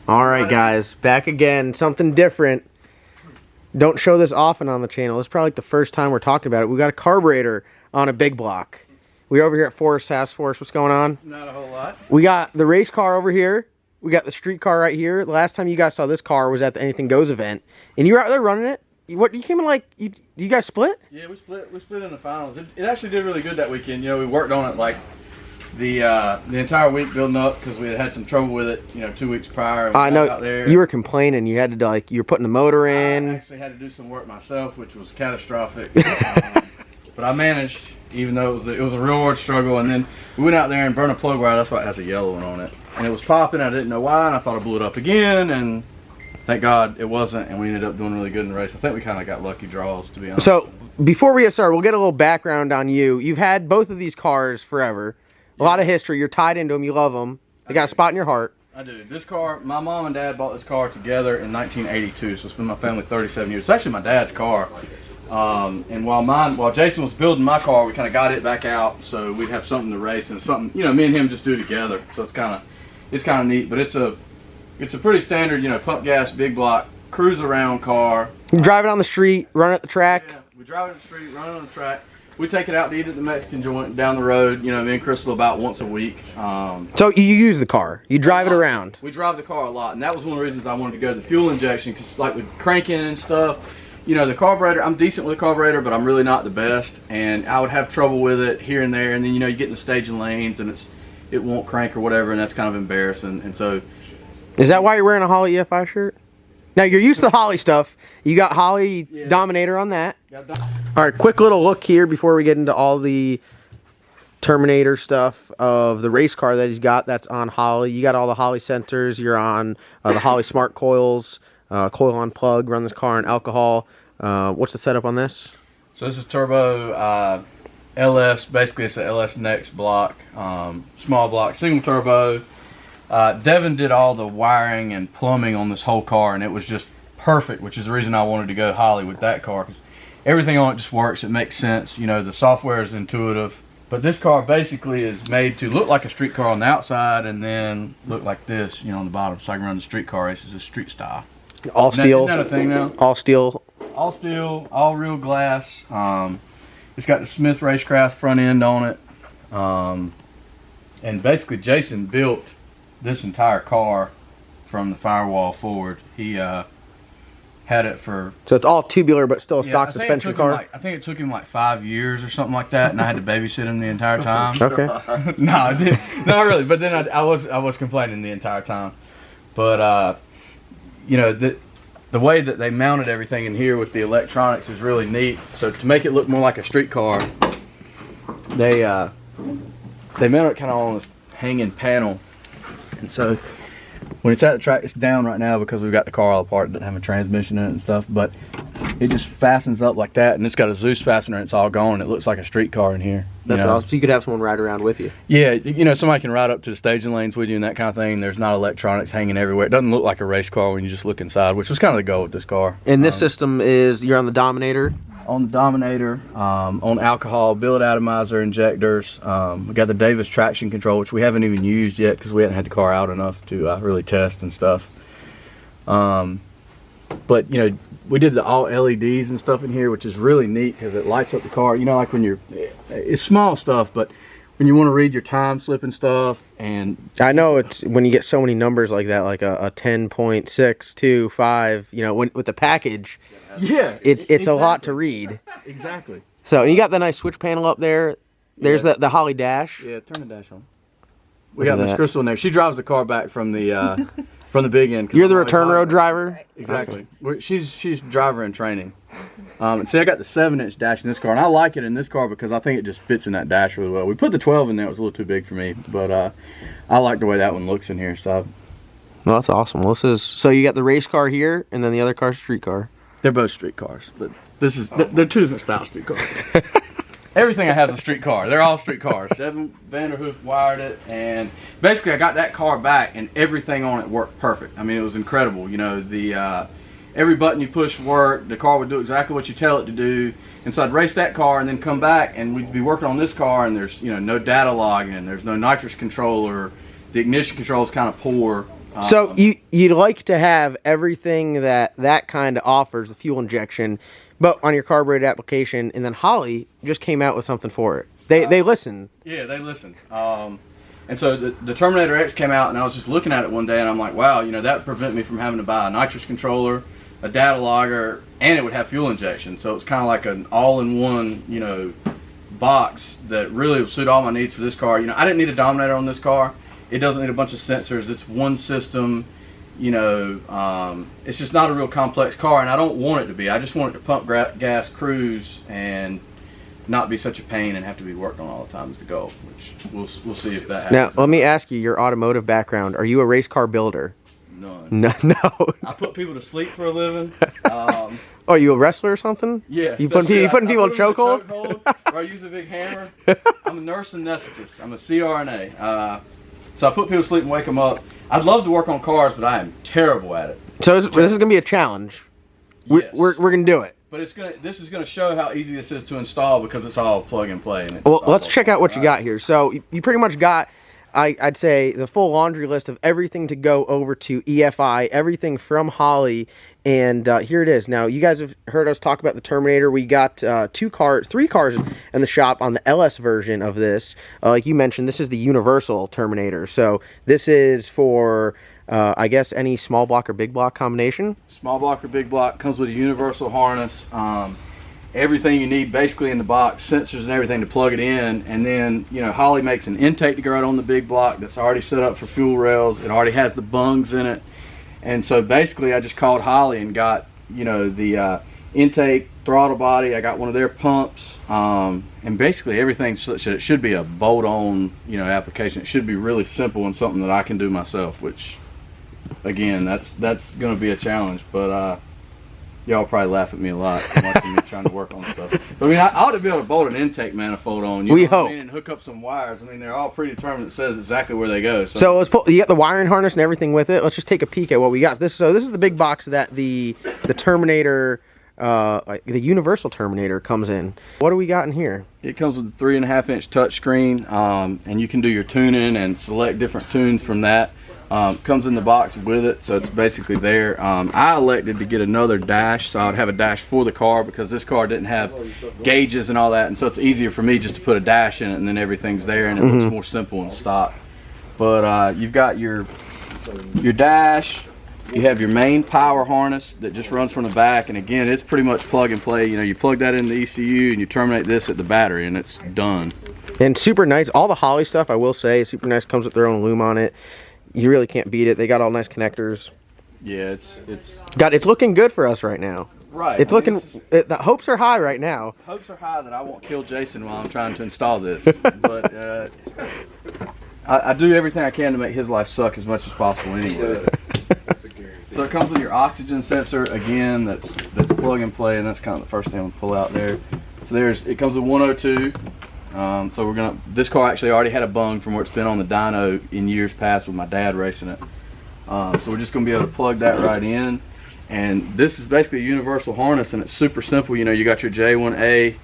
All right, guys, back again. Something different. Don't show this often on the channel. This is probably like the first time we're talking about it. We got a carburetor on a big block. We're over here at Forest Task Force. What's going on? Not a whole lot. We got the race car over here. We got the street car right here. The last time you guys saw this car was at the Anything Goes event, and you were out there running it. What you came in like? You guys split? Yeah, we split in the finals. It actually did really good that weekend. You know, we worked on it like the entire week building up because we had some trouble with it. You know, 2 weeks prior. I know out there. you were complaining. You had to you were putting the motor in. I actually had to do some work myself, which was catastrophic. But I managed, even though it was a real hard struggle. And then we went out there and burned a plug wire. That's why it has a yellow one on it. And it was popping. I didn't know why, and I thought I blew it up again. And thank God it wasn't. And we ended up doing really good in the race. I think we kind of got lucky draws, to be honest. So before we get started, we'll get a little background on you. You've had both of these cars forever. A lot of history. You're tied into them. You love them. They got a spot in your heart. I do. This car, my mom and dad bought this car together in 1982, so it's been my family 37 years. It's actually my dad's car. And while Jason was building my car, we kind of got it back out so we'd have something to race and something, you know, me and him just do together. So it's kind of neat, but it's a pretty standard, you know, pump gas, big block, cruise around car. You drive it on the street, run it at the track. Yeah, we drive it on the street, run it on the track. We take it out to eat at the Mexican joint down the road, you know, me and Crystal about once a week. So you use the car. You drive it around. We drive the car a lot, and that was one of the reasons I wanted to go to the fuel injection, because like with cranking and stuff, you know, the carburetor, I'm decent with the carburetor, but I'm really not the best, and I would have trouble with it here and there, and then, you know, you get in the staging lanes, and it won't crank or whatever, and that's kind of embarrassing, and so... Is that why you're wearing a Holley EFI shirt? Now, you're used to the Holley stuff. You got Holley Dominator on that. All right, quick little look here before we get into all the Terminator stuff of the race car that he's got. That's on Holley. You got all the Holley sensors. You're on the Holley Smart Coils, coil on plug, run this car on alcohol. What's the setup on this? So this is turbo LS. Basically, it's a LS Next block, small block, single turbo. Devin did all the wiring and plumbing on this whole car, and it was just perfect, which is the reason I wanted to go Holley with that car, because everything on it just works. It makes sense. You know, the software is intuitive. But this car basically is made to look like a street car on the outside and then look like this, you know, on the bottom, so I can run the street car races, a street style. All steel. Isn't that a thing now? All steel. All steel, all real glass. It's got the Smith Racecraft front end on it. And basically Jason built this entire car from the firewall forward. He had it for... So it's all tubular, but still a stock suspension car? I think it took him like 5 years or something like that, and I had to babysit him the entire time. Okay. No, I didn't. Not really. But then I was complaining the entire time. But you know, the way that they mounted everything in here with the electronics is really neat. So to make it look more like a street car, they mounted it kind of on this hanging panel, and so when it's at the track, it's down right now because we've got the car all apart. It doesn't have a transmission in it and stuff, but it just fastens up like that, and it's got a Zeus fastener, and it's all gone. It looks like a street car in here. That's awesome. So you could have someone ride around with you. Yeah, you know, somebody can ride up to the staging lanes with you and that kind of thing. There's not electronics hanging everywhere. It doesn't look like a race car when you just look inside, which was kind of the goal with this car. And this system is, you're on the Dominator? On the Dominator, on alcohol, billet atomizer injectors. We got the Davis traction control, which we haven't even used yet because we hadn't had the car out enough to really test and stuff. But, you know, we did the all LEDs and stuff in here, which is really neat because it lights up the car. You know, like when it's small stuff, but when you want to read your time slip and stuff. And I know it's when you get so many numbers like that, like a 10.625, you know, with the package. Yeah, it's exactly. A lot to read. Exactly. So you got the nice switch panel up there. There's the Holley dash. Yeah, turn the dash on. We got Miss Crystal in there. She drives the car back from the big end. You're the return road driver. Exactly. She's driver in training. And see, I got the 7-inch dash in this car, and I like it in this car because I think it just fits in that dash really well. We put the 12 in there; it was a little too big for me, but I like the way that one looks in here. So, well, that's awesome. Well, so you got the race car here, and then the other car's street car. They're both street cars, but they're two different style street cars. Everything I have is a street car. They're all street cars. Devin Vanderhoof wired it, and basically I got that car back, and everything on it worked perfect. I mean, it was incredible. You know, every button you push worked. The car would do exactly what you tell it to do. And so I'd race that car and then come back, and we'd be working on this car, and there's, you know, no data logging, there's no nitrous controller, the ignition control is kind of poor. So you'd like to have everything that kind of offers, the fuel injection, but on your carbureted application, and then Holley just came out with something for it. They listen. Yeah, they listen. And so the Terminator X came out, and I was just looking at it one day, and I'm like, wow, that would prevent me from having to buy a nitrous controller, a data logger, and it would have fuel injection. So it's kind of like an all-in-one, box that really would suit all my needs for this car. I didn't need a Dominator on this car. It doesn't need a bunch of sensors. It's one system. It's just not a real complex car, and I don't want it to be. I just want it to pump gas, cruise, and not be such a pain and have to be worked on all the time is the goal, which we'll see if that happens. Now, let me ask you, your automotive background, are you a race car builder? None. No. I put people to sleep for a living. Are you a wrestler or something? Yeah. You putting people in chokehold? Or I use a big hammer. I'm a nurse anesthetist. I'm a CRNA. So I put people to sleep and wake them up. I'd love to work on cars, but I am terrible at it. So this is going to be a challenge. Yes. We're going to do it. But this is gonna show how easy this is to install because it's all plug and play. Well, let's check out what you got here. So you pretty much got, I'd say, the full laundry list of everything to go over to EFI, everything from Holley, and here it is. Now, you guys have heard us talk about the Terminator. We got 3 cars in the shop on the LS version of this. Like you mentioned, this is the Universal Terminator. So this is for I guess any small block or big block combination. Small block or big block, comes with a universal harness. Everything you need basically in the box, sensors and everything to plug it in. And then, Holley makes an intake to go right on the big block that's already set up for fuel rails. It already has the bungs in it. And so basically I just called Holley and got, the intake, throttle body. I got one of their pumps. And basically everything should be a bolt-on, application. It should be really simple and something that I can do myself, which... Again, that's going to be a challenge, but y'all probably laugh at me a lot watching me trying to work on stuff. But I ought to be able to bolt an intake manifold on. We hope. And hook up some wires. They're all predetermined. It says exactly where they go. So let's pull. You got the wiring harness and everything with it. Let's just take a peek at what we got. This is the big box that the Terminator, the Universal Terminator comes in. What do we got in here? It comes with a 3.5-inch touchscreen, and you can do your tuning and select different tunes from that. Comes in the box with it, so it's basically there. I elected to get another dash, so I'd have a dash for the car because this car didn't have gauges and all that, and so it's easier for me just to put a dash in it and then everything's there and it looks more simple and stock. But you've got your dash, you have your main power harness that just runs from the back, and again, it's pretty much plug and play. You plug that in the ECU and you terminate this at the battery and it's done. And super nice. All the Holley stuff, I will say, super nice. Comes with their own loom on it. You really can't beat it. They got all nice connectors. Yeah, it's looking good for us right now. Right. It's looking. The hopes are high right now. Hopes are high that I won't kill Jason while I'm trying to install this. But I do everything I can to make his life suck as much as possible anyway. So it comes with your oxygen sensor again. That's plug and play, and that's kind of the first thing I'm gonna pull out there. So it comes with 102. So this car actually already had a bung from where it's been on the dyno in years past with my dad racing it. So we're just going to be able to plug that right in. And this is basically a universal harness, and it's super simple. You got your J1A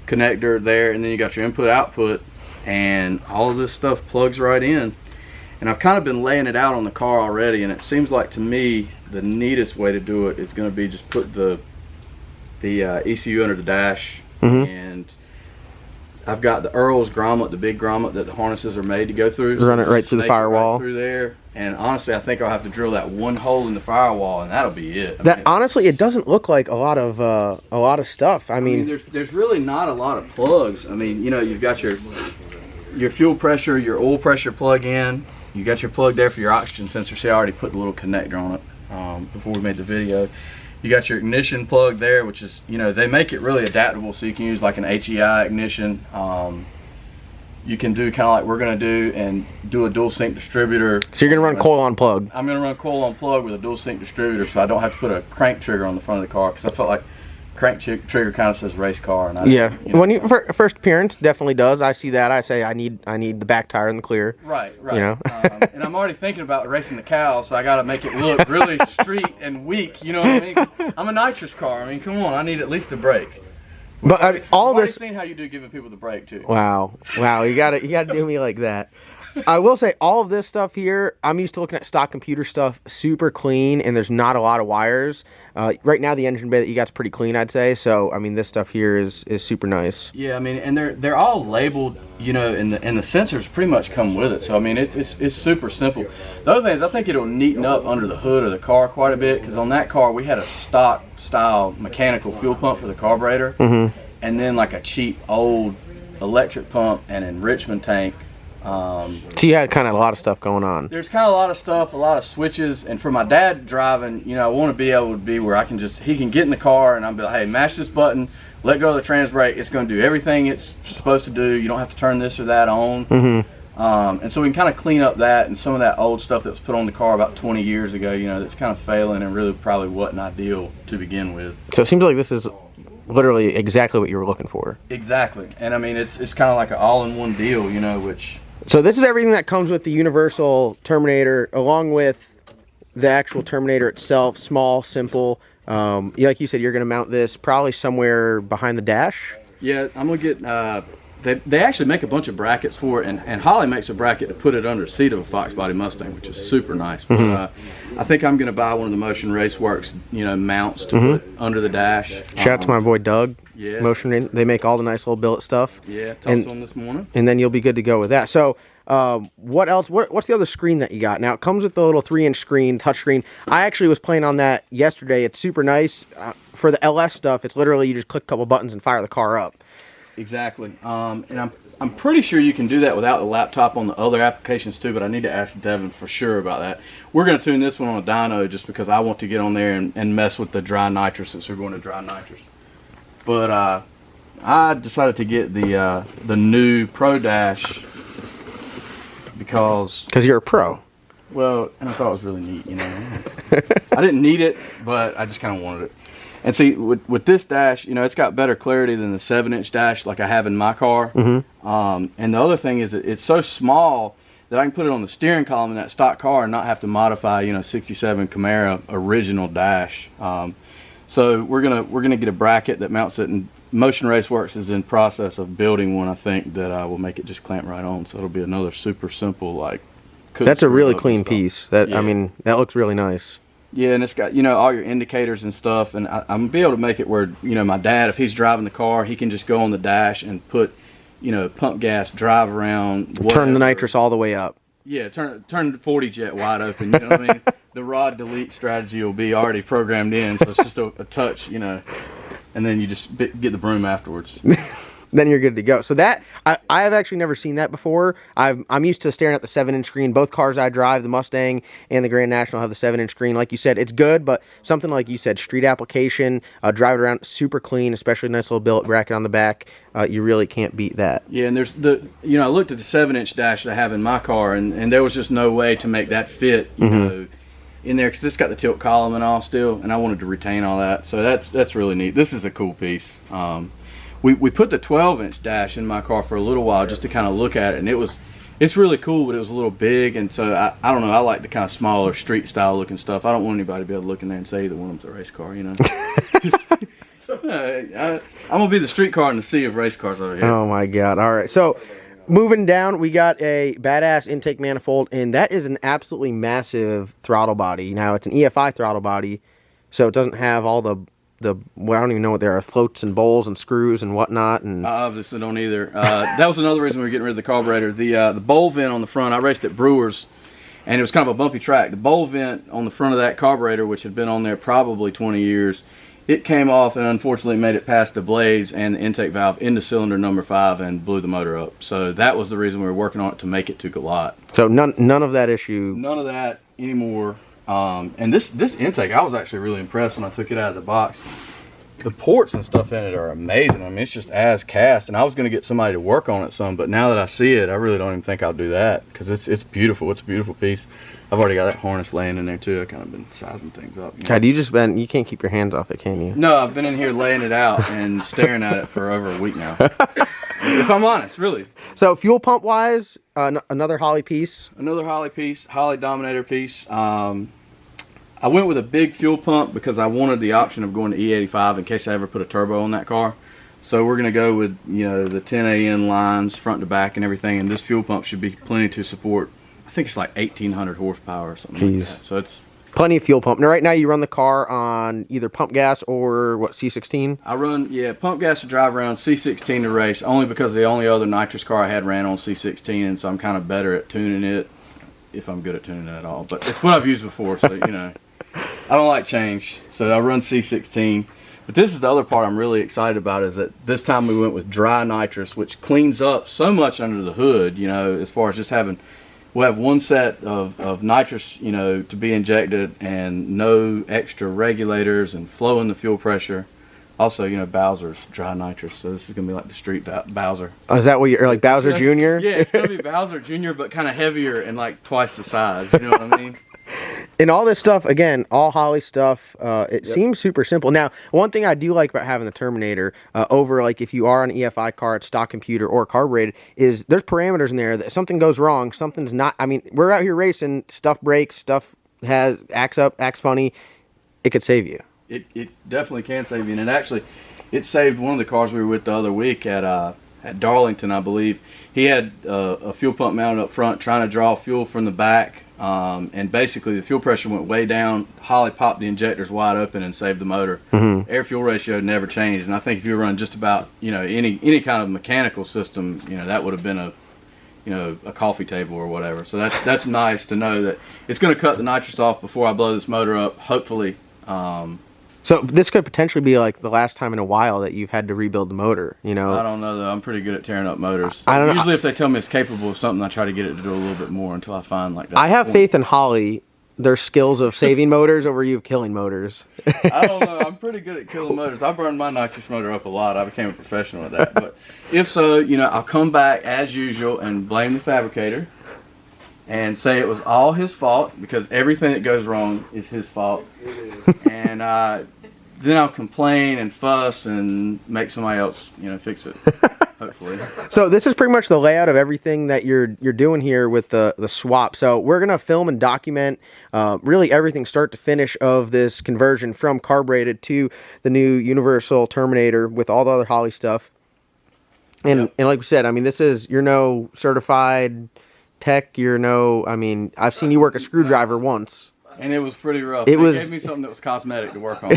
connector there, and then you got your input output, and all of this stuff plugs right in. And I've kind of been laying it out on the car already, and it seems like to me the neatest way to do it is going to be just put the ECU under the dash, and I've got the Earl's grommet, the big grommet that the harnesses are made to go through. Run it right through the firewall. Right through there, and honestly, I think I'll have to drill that one hole in the firewall, and that'll be it. Honestly, it doesn't look like a lot of stuff. I mean, there's really not a lot of plugs. You've got your fuel pressure, your oil pressure plug in. You got your plug there for your oxygen sensor. See, I already put the little connector on it before we made the video. You got your ignition plug there, which is, they make it really adaptable, so you can use like an HEI ignition. You can do kind of like we're going to do and do a dual sync distributor. So you're going to run coil on plug? I'm going to run coil on plug with a dual sync distributor, so I don't have to put a crank trigger on the front of the car, because I felt like crank trigger kind of says race car. And when first appearance definitely does. I see that. I say I need the back tire in the clear. Right. And I'm already thinking about racing the cow, so I got to make it look really street and weak. You know what I mean? 'Cause I'm a nitrous car. Come on, I need at least a brake. But all I've this. seen how you do giving people the brake too. Wow, you gotta do me like that. I will say all of this stuff here, I'm used to looking at stock computer stuff, super clean, and there's not a lot of wires. Right now, the engine bay that you got's pretty clean, I'd say. So, I mean, this stuff here is super nice. Yeah, I mean, and they're all labeled, you know, and the sensors pretty much come with it. So, I mean, it's super simple. The other thing is, I think it'll neaten up under the hood of the car quite a bit, because on that car we had a stock style mechanical fuel pump for the carburetor, and then like a cheap old electric pump and enrichment tank. So you had kind of a lot of stuff going on. There's kind of a lot of stuff, a lot of switches, and for my dad driving, you know, I want to be able to be where I can he can get in the car and I'll be like, hey, mash this button, let go of the trans brake, it's going to do everything it's supposed to do, you don't have to turn this or that on. And so we can kind of clean up that and some of that old stuff that was put on the car about 20 years ago, you know, that's kind of failing and really probably wasn't ideal to begin with. So it seems like this is literally exactly what you were looking for. Exactly. And I mean, it's kind of like an all-in-one deal, you know, which... So this is everything that comes with the Universal Terminator, along with the actual Terminator itself. Small, simple. Like you said, you're going to mount this probably somewhere behind the dash. Yeah, I'm going to get... They actually make a bunch of brackets for it, and Holley makes a bracket to put it under the seat of a Fox Body Mustang, which is super nice. But I think I'm going to buy one of the Motion Raceworks, you know, mounts to put under the dash. Shout out to my boy Doug. Yeah. Motion, they make all the nice little billet stuff. Yeah, talked to him this morning. And then you'll be good to go with that. So, what else? What's the other screen that you got? Now, it comes with the little 3-inch screen, touch screen. I actually was playing on that yesterday. It's super nice. For the LS stuff, it's literally you just click a couple buttons and fire the car up. Exactly. And I'm pretty sure you can do that without the laptop on the other applications too, but I need to ask Devin for sure about that. We're going to tune this one on a dyno just because I want to get on there and mess with the dry nitrous since we're going to dry nitrous. But I decided to get the new Pro Dash because you're a pro. Well, and I thought it was really neat, you know. I didn't need it, but I just kind of wanted it. And see, with this dash, you know, it's got better clarity than the 7-inch dash like I have in my car. And the other thing is that it's so small that I can put it on the steering column in that stock car and not have to modify, you know, 67 Camaro original dash. So we're gonna get a bracket that mounts it, and Motion Raceworks is in process of building one, I think, that will make it just clamp right on. So it'll be another super simple, like... That's a really clean piece. I mean, that looks really nice. Yeah, and it's got, you know, all your indicators and stuff, and I'm going to be able to make it where, you know, my dad, if he's driving the car, he can just go on the dash and put, you know, pump gas, drive around, whatever. Turn the nitrous all the way up. Yeah, turn the 40 jet wide open, you know what I mean? The rod delete strategy will be already programmed in, so it's just a touch, you know, and then you just get the broom afterwards. Then you're good to go. So that, I have actually never seen that before. I'm used to staring at the 7-inch screen. Both cars I drive, the Mustang and the Grand National, have the 7-inch screen. Like you said, it's good, but something like you said, street application, drive it around super clean, especially a nice little billet bracket on the back. You really can't beat that. Yeah, and there's you know, I looked at the 7-inch dash that I have in my car, and there was just no way to make that fit, you know, in there, because it's got the tilt column and all still, and I wanted to retain all that. So that's really neat. This is a cool piece. We put the 12-inch dash in my car for a little while just to kind of look at it, and it's really cool, but it was a little big, and so I don't know, I like the kind of smaller street style looking stuff. I don't want anybody to be able to look in there and say either one of them's a race car, you know. I'm gonna be the street car in the sea of race cars over here. Oh my god. All right, so moving down, we got a badass intake manifold, and that is an absolutely massive throttle body. Now it's an EFI throttle body, so it doesn't have all the I don't even know what there are, floats and bowls and screws and whatnot. And I obviously don't either. That was another reason we were getting rid of the carburetor. The bowl vent on the front, I raced at Brewers, and it was kind of a bumpy track. The bowl vent on the front of that carburetor, which had been on there probably 20 years, it came off and unfortunately made it past the blades and the intake valve into cylinder number 5 and blew the motor up. So that was the reason we were working on it, to make it to Galot. So none of that issue. None of that anymore. And this intake, I was actually really impressed when I took it out of the box. The ports and stuff in it are amazing. I mean, it's just as cast, and I was going to get somebody to work on it some, but now that I see it, I really don't even think I'll do that, because it's beautiful. It's a beautiful piece. I've already got that harness laying in there too. I've kind of been sizing things up. You know? God, you can't keep your hands off it, can you? No, I've been in here laying it out and staring at it for over a week now. If I'm honest, really. So fuel pump wise, another Holley piece. Another Holley piece, Holley Dominator piece. I went with a big fuel pump because I wanted the option of going to E85 in case I ever put a turbo on that car. So we're going to go with, you know, the 10AN lines front to back and everything, and this fuel pump should be plenty to support, I think it's like 1,800 horsepower or something like that. So it's plenty of fuel pump. Now, right now you run the car on either pump gas or what, C16? I run, yeah, pump gas to drive around, C16 to race, only because the only other nitrous car I had ran on C16, and so I'm kind of better at tuning it, if I'm good at tuning it at all. But it's what I've used before, so, you know, I don't like change, so I run C16. But this is the other part I'm really excited about, is that this time we went with dry nitrous, which cleans up so much under the hood, you know, as far as just having, we'll have one set of nitrous, you know, to be injected, and no extra regulators and flow in the fuel pressure. Also, you know, Bowser's dry nitrous, so this is going to be like the street Bowser. Oh, is that what you're like, Bowser Jr.? Yeah, it's going to be Bowser Jr., but kind of heavier and like twice the size, you know what I mean? And all this stuff, again, all Holley stuff, it seems super simple. Now, one thing I do like about having the Terminator over, like, if you are on an EFI car, it's stock computer or carbureted, is there's parameters in there that if something goes wrong, something's not, I mean, we're out here racing, stuff breaks, stuff acts up, acts funny, it could save you. It definitely can save you, and it saved one of the cars we were with the other week at Darlington, I believe. He had a fuel pump mounted up front trying to draw fuel from the back, and basically the fuel pressure went way down. Holley popped the injectors wide open and saved the motor. Air fuel ratio never changed, and I think if you run just about, you know, any kind of mechanical system, you know, that would have been a coffee table or whatever. So that's nice to know that it's going to cut the nitrous off before I blow this motor up, hopefully. So this could potentially be like the last time in a while that you've had to rebuild the motor, you know? I don't know, though. I'm pretty good at tearing up motors. I don't know. Usually if they tell me it's capable of something, I try to get it to do a little bit more until I find like that. I have faith in Holley, their skills of saving motors over you killing motors. I don't know. I'm pretty good at killing motors. I burned my nitrous motor up a lot. I became a professional at that. But if so, you know, I'll come back as usual and blame the fabricator and say it was all his fault, because everything that goes wrong is his fault. And then I'll complain and fuss and make somebody else, you know, fix it. Hopefully. So this is pretty much the layout of everything that you're doing here with the swap. So we're gonna film and document really everything start to finish of this conversion from carbureted to the new Universal Terminator with all the other Holley stuff. And and like we said, I mean, this is, you're no certified tech. You're no, I mean, I've seen you work a screwdriver once. And it was pretty rough. They gave me something that was cosmetic to work on.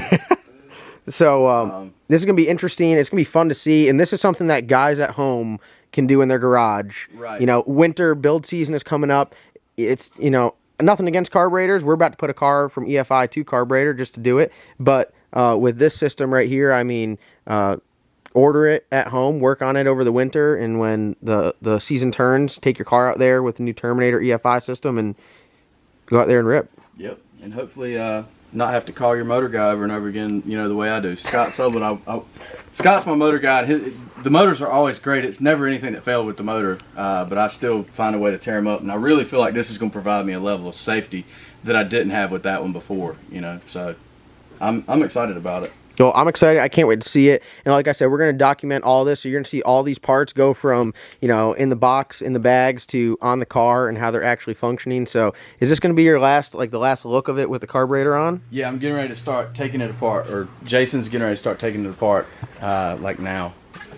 So this is going to be interesting. It's going to be fun to see. And this is something that guys at home can do in their garage. Right. You know, winter build season is coming up. It's, you know, nothing against carburetors. We're about to put a car from EFI to carburetor just to do it. But with this system right here, I mean, order it at home, work on it over the winter. And when the season turns, take your car out there with the new Terminator EFI system and go out there and rip. Yep. And hopefully not have to call your motor guy over and over again, you know, the way I do. Scott Sullivan, Scott's my motor guy. The motors are always great. It's never anything that failed with the motor, but I still find a way to tear them up. And I really feel like this is going to provide me a level of safety that I didn't have with that one before, you know. So I'm excited about it. Well, I'm excited. I can't wait to see it. And like I said, we're going to document all this. So you're going to see all these parts go from, you know, in the box, in the bags, to on the car and how they're actually functioning. So is this going to be your last, like the last look of it with the carburetor on? Yeah, I'm getting ready to start taking it apart, or Jason's getting ready to start taking it apart like now.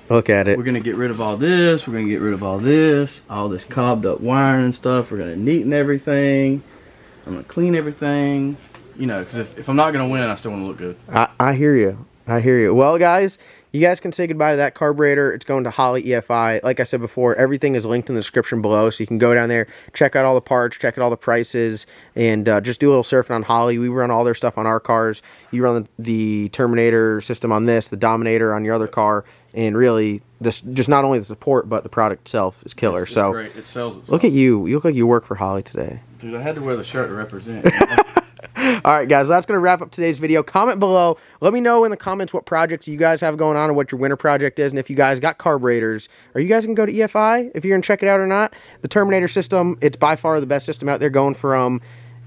Look at it. We're going to get rid of all this. We're going to get rid of all this cobbed up wiring and stuff. We're going to neaten everything. I'm going to clean everything. You know, because if I'm not going to win, I still want to look good. I hear you. I hear you. Well, guys, you guys can say goodbye to that carburetor. It's going to Holley EFI. Like I said before, everything is linked in the description below, so you can go down there, check out all the parts, check out all the prices, and just do a little surfing on Holley. We run all their stuff on our cars. You run the Terminator system on this, the Dominator on your other car, and really, this just not only the support, but the product itself is killer. It's so great. It sells itself. Look at you. You look like you work for Holley today. Dude, I had to wear the shirt to represent. Alright guys, that's going to wrap up today's video. Comment below. Let me know in the comments what projects you guys have going on and what your winter project is. And if you guys got carburetors, are you guys going to go to EFI if you're going to check it out or not? The Terminator system, it's by far the best system out there, going from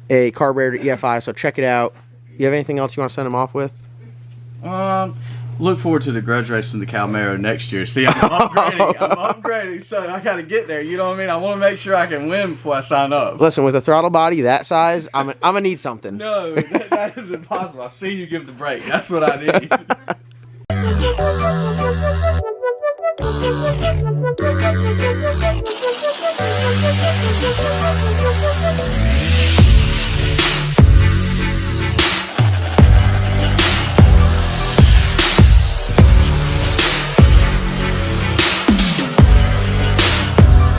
a carburetor to EFI. So check it out. You have anything else you want to send them off with? Look forward to the grudge race from the Calmero next year. See, I'm upgrading, so I got to get there. You know what I mean? I want to make sure I can win before I sign up. Listen, with a throttle body that size, I'm going to need something. No, that is impossible. I've seen you give the brake. That's what I need.